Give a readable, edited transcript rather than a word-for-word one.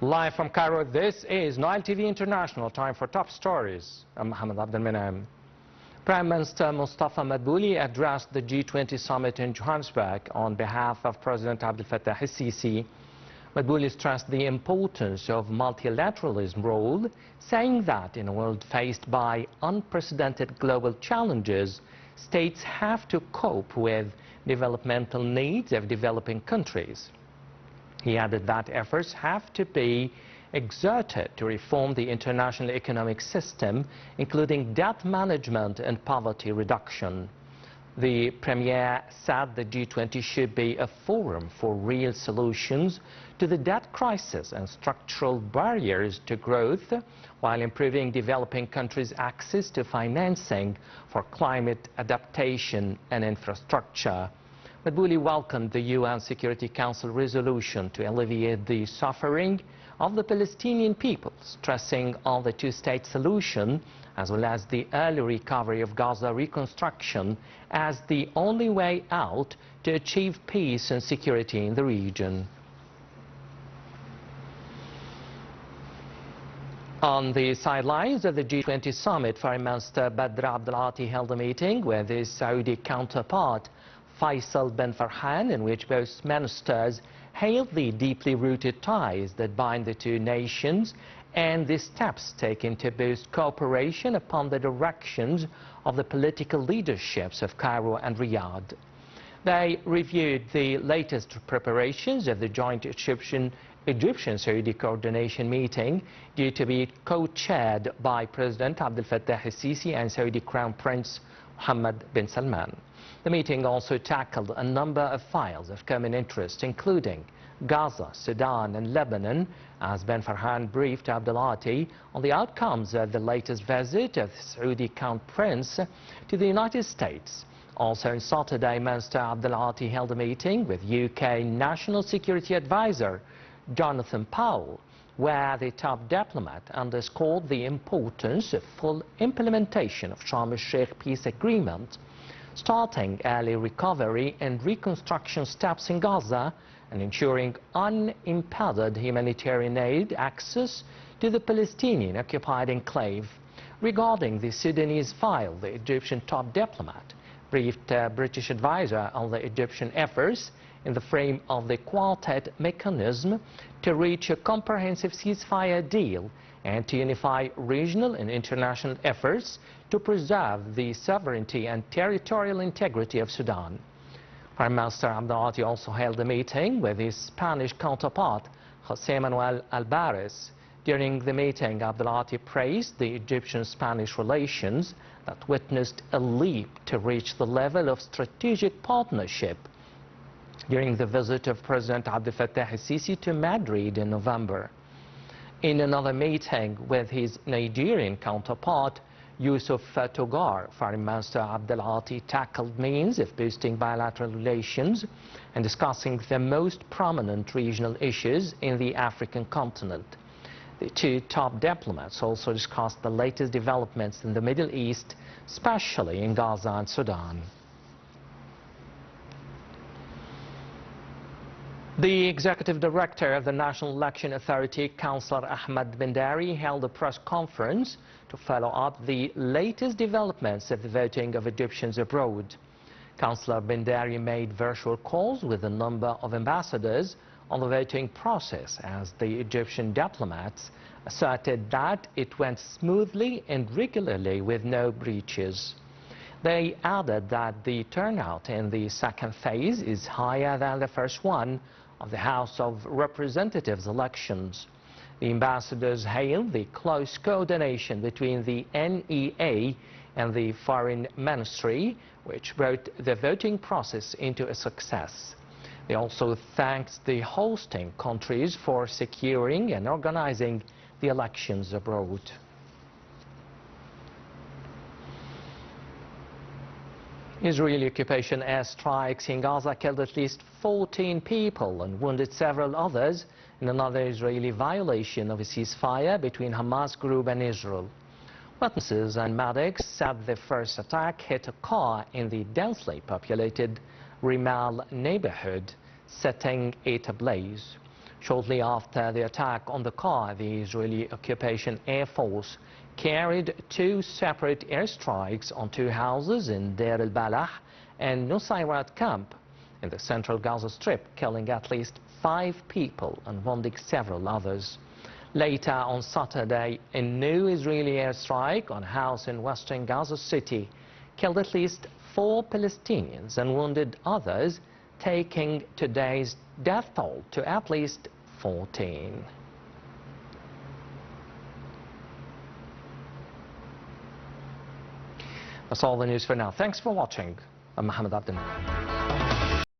Live from Cairo, this is Nile TV International. Time for top stories. I'm Mohammed Abdel Menaim. Prime Minister Mustafa Madbouli addressed the G20 summit in Johannesburg on behalf of President Abdel Fattah el-Sisi. Madbouli stressed the importance of multilateralism role, saying that in a world faced by unprecedented global challenges, states have to cope with developmental needs of developing countries. He added that efforts have to be exerted to reform the international economic system, including debt management and poverty reduction. The Premier said the G20 should be a forum for real solutions to the debt crisis and structural barriers to growth, while improving developing countries' access to financing for climate adaptation and infrastructure. Madbouli welcomed the UN Security Council resolution to alleviate the suffering of the Palestinian people, stressing on the two-state solution as well as the early recovery of Gaza reconstruction as the only way out to achieve peace and security in the region. On the sidelines of the G20 summit, Foreign Minister Badr Abdel-Ati held a meeting with his Saudi counterpart Faisal bin Farhan, in which both ministers hailed the deeply rooted ties that bind the two nations and the steps taken to boost cooperation upon the directions of the political leaderships of Cairo and Riyadh. They reviewed the latest preparations of the joint Egyptian-Saudi coordination meeting, due to be co-chaired by President Abdel Fattah el-Sisi and Saudi Crown Prince Mohammed bin Salman. The meeting also tackled a number of files of common interest, including Gaza, Sudan and Lebanon, as bin Farhan briefed Abdel-Ati on the outcomes of the latest visit of Saudi Crown Prince to the United States. Also on Saturday, Minister Abdel-Ati held a meeting with UK National Security Advisor Jonathan Powell, where the top diplomat underscored the importance of full implementation of Sharm el-Sheikh peace agreement, starting early recovery and reconstruction steps in Gaza, and ensuring unimpeded humanitarian aid access to the Palestinian-occupied enclave. Regarding the Sudanese file, the Egyptian top diplomat briefed a British advisor on the Egyptian efforts in the frame of the Quartet mechanism to reach a comprehensive ceasefire deal and to unify regional and international efforts to preserve the sovereignty and territorial integrity of Sudan. Prime Minister Abdel-Ati also held a meeting with his Spanish counterpart, José Manuel Albares. During the meeting, Abdel-Ati praised the Egyptian-Spanish relations that witnessed a leap to reach the level of strategic partnership during the visit of President Abdel Fattah el-Sisi to Madrid in November. In another meeting with his Nigerian counterpart, Yusuf Togar, Foreign Minister Abdel-Ati tackled means of boosting bilateral relations and discussing the most prominent regional issues in the African continent. The two top diplomats also discussed the latest developments in the Middle East, especially in Gaza and Sudan. The Executive Director of the National Election Authority, Councillor Ahmed Bindari, held a press conference to follow up the latest developments of the voting of Egyptians abroad. Councillor Bindari made virtual calls with a number of ambassadors on the voting process, as the Egyptian diplomats asserted that it went smoothly and regularly with no breaches. They added that the turnout in the second phase is higher than the first one of the House of Representatives elections. The ambassadors hailed the close coordination between the NEA and the Foreign Ministry, which brought the voting process into a success. They also thanked the hosting countries for securing and organizing the elections abroad. Israeli occupation airstrikes in Gaza killed at least 14 people and wounded several others in another Israeli violation of a ceasefire between Hamas group and Israel. Witnesses and medics said the first attack hit a car in the densely populated Rimal neighborhood, setting it ablaze. Shortly after the attack on the car, the Israeli Occupation Air Force carried 2 separate airstrikes on 2 houses in Deir al-Balah and Nusayrat camp in the central Gaza Strip, killing at least 5 people and wounding several others. Later on Saturday, a new Israeli airstrike on a house in western Gaza City killed at least 4 Palestinians and wounded others, taking today's death toll to at least 14. That's all the news for now. Thanks for watching. I'm Mohammed Abdel.